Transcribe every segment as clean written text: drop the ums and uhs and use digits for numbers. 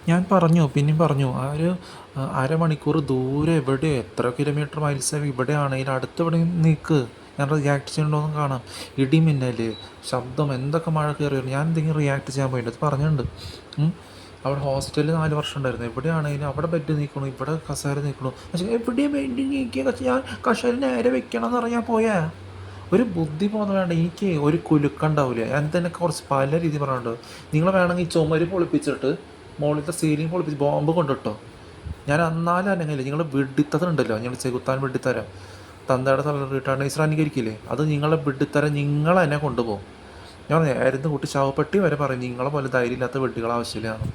ഞാൻ പറഞ്ഞു, പിന്നെയും പറഞ്ഞു. ആ ഒരു അരമണിക്കൂർ ദൂരെ എവിടെയോ എത്ര കിലോമീറ്റർ മൈൽസ് ഇവിടെയാണെങ്കിൽ അടുത്തെവിടെ നിൽക്ക്, ഞാൻ റിയാക്ട് ചെയ്യണമെന്ന് കാണാം. ഇടിമിന്നൽ, ശബ്ദം, എന്തൊക്കെ മഴ കയറി വരും, ഞാൻ എന്തെങ്കിലും റിയാക്ട് ചെയ്യാൻ പോയിട്ട് അത് പറഞ്ഞിട്ടുണ്ട്. അവിടെ ഹോസ്റ്റലിൽ 4 വർഷം ഉണ്ടായിരുന്നു. എവിടെയാണെങ്കിലും അവിടെ ബെഡ് നീക്കണു, ഇവിടെ കസേര നീക്കണു. പക്ഷേ എവിടെയും ബെഡ് നീക്കിയ ഞാൻ കസേര നേരെ വെക്കണം എന്ന് പറയാൻ പോയാ ഒരു ബുദ്ധി പോകുന്ന വേണ്ട. എനിക്ക് ഒരു കുലുക്കുണ്ടാവില്ല. ഞാൻ തന്നെ കുറച്ച് പല രീതി പറഞ്ഞിട്ടുണ്ട്. നിങ്ങൾ വേണമെങ്കിൽ ചുമര് പൊളിപ്പിച്ചിട്ട് മുകളിലത്തെ സീലിംഗ് പൊളിപ്പിച്ച് ബോംബ് കൊണ്ടിട്ടോ, ഞാൻ എന്നാലും അനങ്ങില്ല. നിങ്ങൾ വെടിത്തതുണ്ടല്ലോ, ഞങ്ങൾ ചെകുത്താൻ വെടിത്തരം, തന്തയുടെ തല റിട്ടേണേഴ്സ് അനുകരിക്കില്ലേ, അത് നിങ്ങളെ വെടിത്തരം നിങ്ങൾ എന്നെ കൊണ്ടുപോകും. ഞാൻ പറഞ്ഞു ആയിരുന്നു കുട്ടി ശവപ്പെട്ടി വരെ പറയും നിങ്ങളെ പോലെ ധൈര്യമില്ലാത്ത വെട്ടികൾ ആവശ്യമില്ലാന്ന്.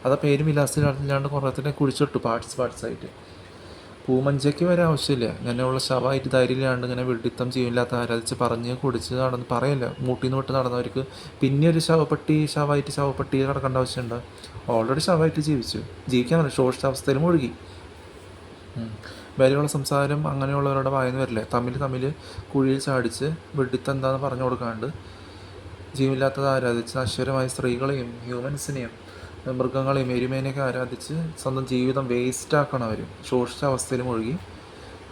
അത് പേരും വിലാസത്തിലാണ്ട് കുറേത്തിനെ കുഴിച്ചിട്ടു പാർട്സായിട്ട്. പൂമഞ്ചയ്ക്ക് വരെ ആവശ്യമില്ല. ഇങ്ങനെയുള്ള ശവമായിട്ട് ധൈര്യമില്ലാണ്ട് ഇങ്ങനെ വെടിത്തം ചെയ്യില്ലാത്ത ആരാധിച്ച് പറഞ്ഞ് കുടിച്ച് നടന്ന് പറയല്ല. മൂട്ടിന്ന് വിട്ട് നടന്നവർക്ക് പിന്നെ ഒരു ശവപ്പെട്ടി കിടക്കേണ്ട ആവശ്യമുണ്ട്. ഓൾറെഡി ശവമായിട്ട് ജീവിക്കാൻ പറ്റില്ല, ശോഷിച്ചാവസ്ഥയിൽ മുഴുകി. വിലയുള്ള സംസാരം അങ്ങനെയുള്ളവരുടെ വായന വരില്ലേ, തമ്മിൽ കുഴിയിൽ ചാടിച്ച് വെടിത്തം എന്താണെന്ന് പറഞ്ഞു കൊടുക്കാണ്ട് ജീവനില്ലാത്തത് ആരാധിച്ച് നശ്വരമായ സ്ത്രീകളെയും ഹ്യൂമൻസിനെയും മൃഗങ്ങളെയും എരുമേനെയൊക്കെ ആരാധിച്ച് സ്വന്തം ജീവിതം വേസ്റ്റാക്കണം അവർ, ശോഷിച്ച അവസ്ഥയിൽ മുഴുകി.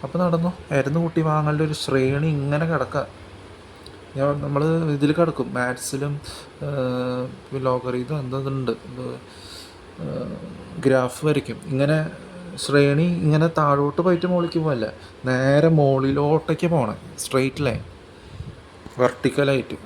അപ്പോൾ നടന്നു ആയിരുന്നു കുട്ടി വാങ്ങേണ്ട ഒരു ശ്രേണി ഇങ്ങനെ കിടക്കുക. നമ്മൾ ഇതിൽ കിടക്കും, മാത്സിലും ലോഗറിതം എന്തുണ്ട്, ഗ്രാഫ് വരയ്ക്കും. ഇങ്ങനെ ശ്രേണി ഇങ്ങനെ താഴോട്ട് പോയിട്ട് മുകളിലേക്ക് പോകല്ല, നേരെ മുകളിലോട്ടേക്ക് പോകണം, സ്ട്രെയിറ്റ് ലൈൻ വെർട്ടിക്കലായിട്ട്.